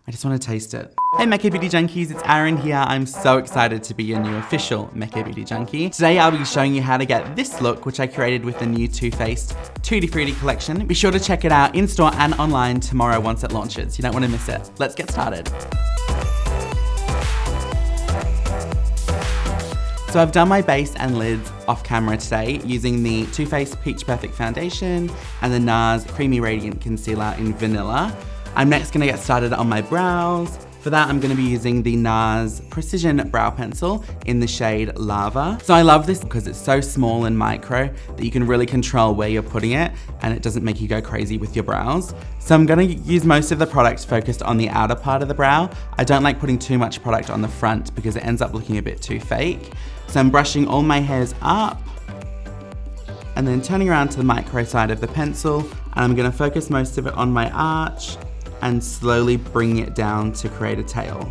I just want to taste it. Hey Mecca Beauty Junkies, it's Aaron here. I'm so excited to be your new official Mecca Beauty Junkie. Today I'll be showing you how to get this look, which I created with the new Too Faced Tutti Frutti collection. Be sure to check it out in store and online tomorrow once it launches. You don't want to miss it. Let's get started. So I've done my base and lids off camera today using the Too Faced Peach Perfect Foundation and the NARS Creamy Radiant Concealer in Vanilla. I'm next going to get started on my brows. For that, I'm going to be using the NARS Precision Brow Pencil in the shade Lava. So I love this because it's so small and micro that you can really control where you're putting it and it doesn't make you go crazy with your brows. So I'm going to use most of the product focused on the outer part of the brow. I don't like putting too much product on the front because it ends up looking a bit too fake. So I'm brushing all my hairs up and then turning around to the micro side of the pencil, and I'm going to focus most of it on my arch and slowly bring it down to create a tail.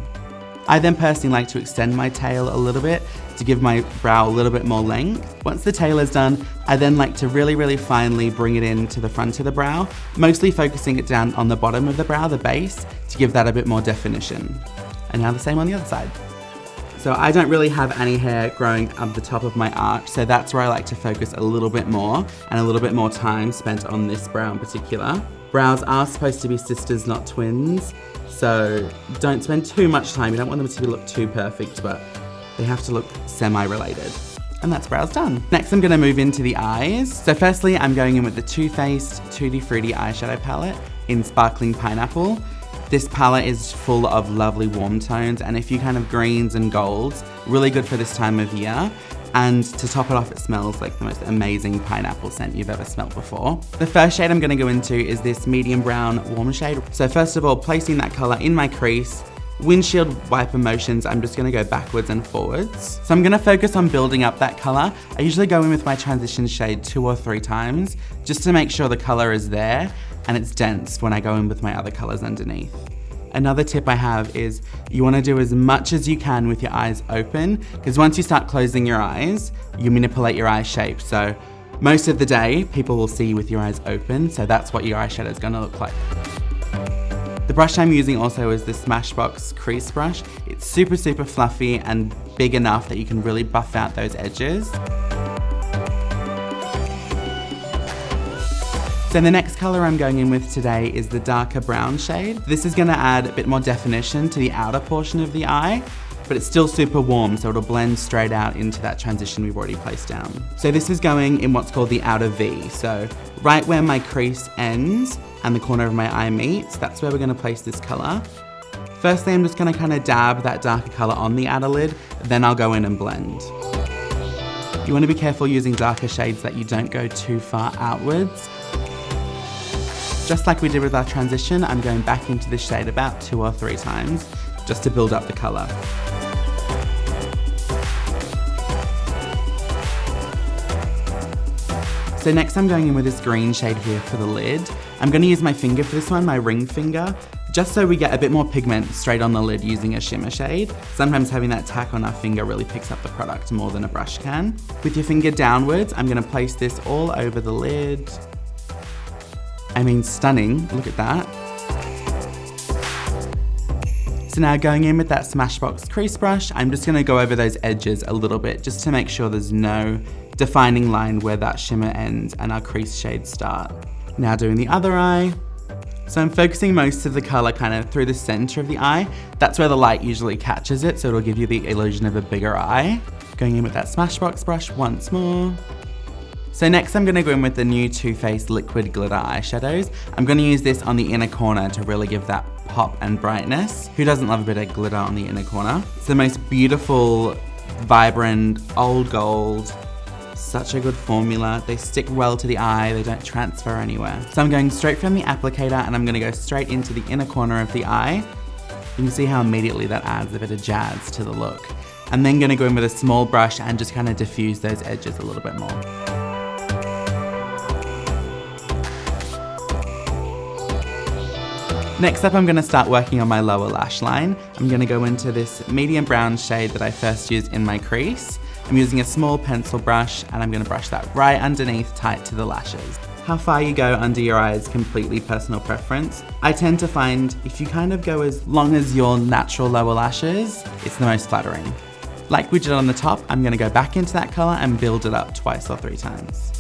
I then personally like to extend my tail a little bit to give my brow a little bit more length. Once the tail is done, I then like to really finely bring it into the front of the brow, mostly focusing it down on the bottom of the brow, the base, to give that a bit more definition. And now the same on the other side. So I don't really have any hair growing up the top of my arch, so that's where I like to focus a little bit more and a little bit more time spent on this brow in particular. Brows are supposed to be sisters, not twins, so don't spend too much time. You don't want them to look too perfect, but they have to look semi-related. And that's brows done. Next, I'm gonna move into the eyes. So firstly, I'm going in with the Too Faced Tutti Frutti eyeshadow palette in Sparkling Pineapple. This palette is full of lovely warm tones, and a few kind of greens and golds, really good for this time of year. And to top it off, it smells like the most amazing pineapple scent you've ever smelled before. The first shade I'm gonna go into is this medium brown warm shade. So first of all, placing that color in my crease, windshield wiper motions, I'm just gonna go backwards and forwards. So I'm gonna focus on building up that color. I usually go in with my transition shade 2 or 3 times, just to make sure the color is there and it's dense when I go in with my other colors underneath. Another tip I have is you want to do as much as you can with your eyes open, because once you start closing your eyes, you manipulate your eye shape. So most of the day, people will see you with your eyes open, so that's what your eyeshadow is going to look like. The brush I'm using also is the Smashbox crease brush. It's super fluffy and big enough that you can really buff out those edges. So the next color I'm going in with today is the darker brown shade. This is gonna add a bit more definition to the outer portion of the eye, but it's still super warm, so it'll blend straight out into that transition we've already placed down. So this is going in what's called the outer V. So right where my crease ends and the corner of my eye meets, that's where we're gonna place this color. Firstly, I'm just gonna kind of dab that darker color on the outer lid, then I'll go in and blend. You wanna be careful using darker shades that you don't go too far outwards. Just like we did with our transition, I'm going back into this shade about 2 or 3 times just to build up the color. So next I'm going in with this green shade here for the lid. I'm going to use my finger for this one, my ring finger, just so we get a bit more pigment straight on the lid using a shimmer shade. Sometimes having that tack on our finger really picks up the product more than a brush can. With your finger downwards, I'm going to place this all over the lid. I mean, stunning, look at that. So now going in with that Smashbox crease brush, I'm just gonna go over those edges a little bit just to make sure there's no defining line where that shimmer ends and our crease shades start. Now doing the other eye. So I'm focusing most of the color kind of through the center of the eye. That's where the light usually catches it, so it'll give you the illusion of a bigger eye. Going in with that Smashbox brush once more. So next I'm gonna go in with the new Too Faced Liquid Glitter eyeshadows. I'm gonna use this on the inner corner to really give that pop and brightness. Who doesn't love a bit of glitter on the inner corner? It's the most beautiful, vibrant, old gold. Such a good formula. They stick well to the eye, they don't transfer anywhere. So I'm going straight from the applicator and I'm gonna go straight into the inner corner of the eye. You can see how immediately that adds a bit of jazz to the look. I'm then gonna go in with a small brush and just kind of diffuse those edges a little bit more. Next up, I'm gonna start working on my lower lash line. I'm gonna go into this medium brown shade that I first used in my crease. I'm using a small pencil brush and I'm gonna brush that right underneath tight to the lashes. How far you go under your eye is completely personal preference. I tend to find if you kind of go as long as your natural lower lashes, it's the most flattering. Like we did on the top, I'm gonna go back into that color and build it up twice or 3 times.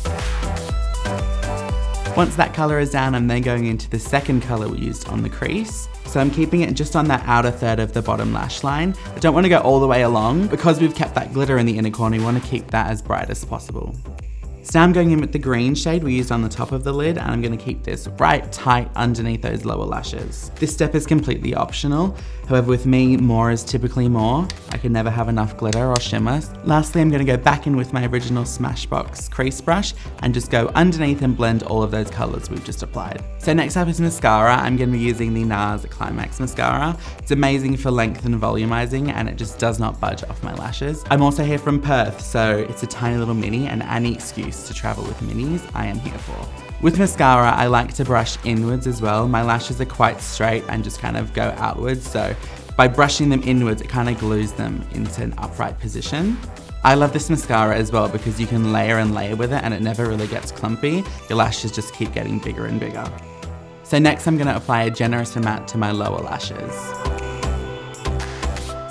Once that color is down, I'm then going into the second color we used on the crease. So I'm keeping it just on that outer third of the bottom lash line. I don't want to go all the way along because we've kept that glitter in the inner corner. We want to keep that as bright as possible. So now I'm going in with the green shade we used on the top of the lid, and I'm going to keep this right tight underneath those lower lashes. This step is completely optional. However, with me, more is typically more. I can never have enough glitter or shimmer. Lastly, I'm going to go back in with my original Smashbox crease brush and just go underneath and blend all of those colors we've just applied. So next up is mascara. I'm going to be using the NARS Climax mascara. It's amazing for length and volumizing, and it just does not budge off my lashes. I'm also here from Perth, so it's a tiny little mini, and any excuse to travel with minis, I am here for. With mascara, I like to brush inwards as well. My lashes are quite straight and just kind of go outwards, so by brushing them inwards, it kind of glues them into an upright position. I love this mascara as well because you can layer and layer with it and it never really gets clumpy. Your lashes just keep getting bigger and bigger. So next I'm gonna apply a generous amount to my lower lashes.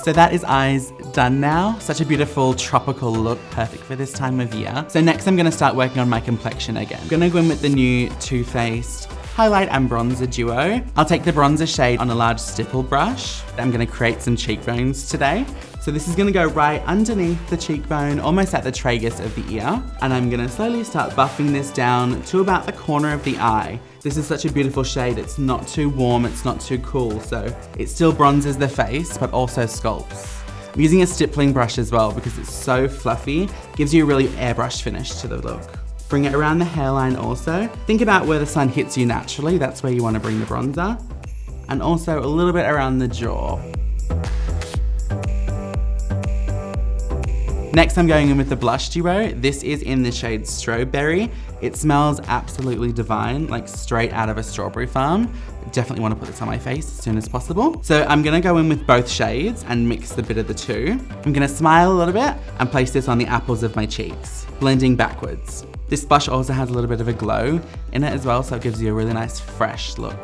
So that is eyes done now. Such a beautiful tropical look, perfect for this time of year. So next I'm gonna start working on my complexion again. I'm gonna go in with the new Too Faced highlight and bronzer duo. I'll take the bronzer shade on a large stipple brush. I'm gonna create some cheekbones today. So this is gonna go right underneath the cheekbone, almost at the tragus of the ear. And I'm gonna slowly start buffing this down to about the corner of the eye. This is such a beautiful shade. It's not too warm, it's not too cool. So it still bronzes the face, but also sculpts. I'm using a stippling brush as well because it's so fluffy. Gives you a really airbrush finish to the look. Bring it around the hairline also. Think about where the sun hits you naturally. That's where you want to bring the bronzer. And also a little bit around the jaw. Next, I'm going in with the blush duo. This is in the shade Strawberry. It smells absolutely divine, like straight out of a strawberry farm. Definitely want to put this on my face as soon as possible. So I'm gonna go in with both shades and mix the bit of the two. I'm gonna smile a little bit and place this on the apples of my cheeks, blending backwards. This blush also has a little bit of a glow in it as well, so it gives you a really nice fresh look.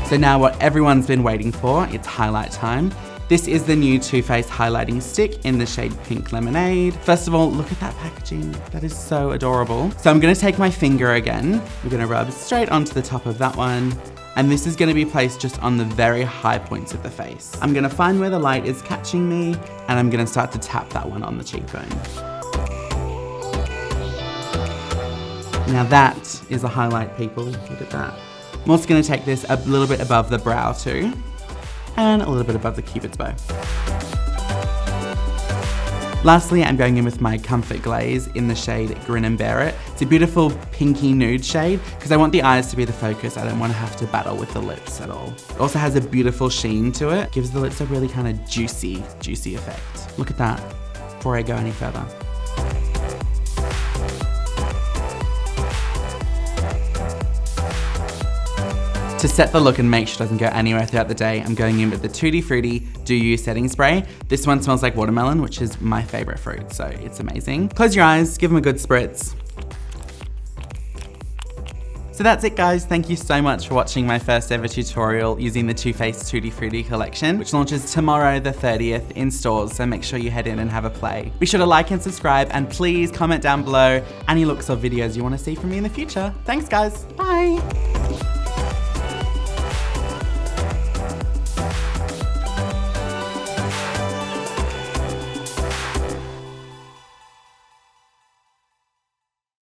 So now what everyone's been waiting for, it's highlight time. This is the new Too Faced highlighting stick in the shade Pink Lemonade. First of all, look at that packaging. That is so adorable. So I'm gonna take my finger again. We're gonna rub straight onto the top of that one. And this is gonna be placed just on the very high points of the face. I'm gonna find where the light is catching me, and I'm gonna start to tap that one on the cheekbone. Now that is a highlight, people. Look at that. I'm also gonna take this a little bit above the brow too, and a little bit above the cupid's bow. Lastly, I'm going in with my Comfort Glaze in the shade Grin and Bear It. It's a beautiful pinky nude shade because I want the eyes to be the focus. I don't want to have to battle with the lips at all. It also has a beautiful sheen to it. Gives the lips a really kind of juicy effect. Look at that, before I go any further. To set the look and make sure it doesn't go anywhere throughout the day, I'm going in with the Tutti Frutti Do You setting spray. This one smells like watermelon, which is my favorite fruit, so it's amazing. Close your eyes, give them a good spritz. So that's it, guys. Thank you so much for watching my first ever tutorial using the Too Faced Tutti Frutti collection, which launches tomorrow the 30th in stores, so make sure you head in and have a play. Be sure to like and subscribe, and please comment down below any looks or videos you want to see from me in the future. Thanks, guys. Bye.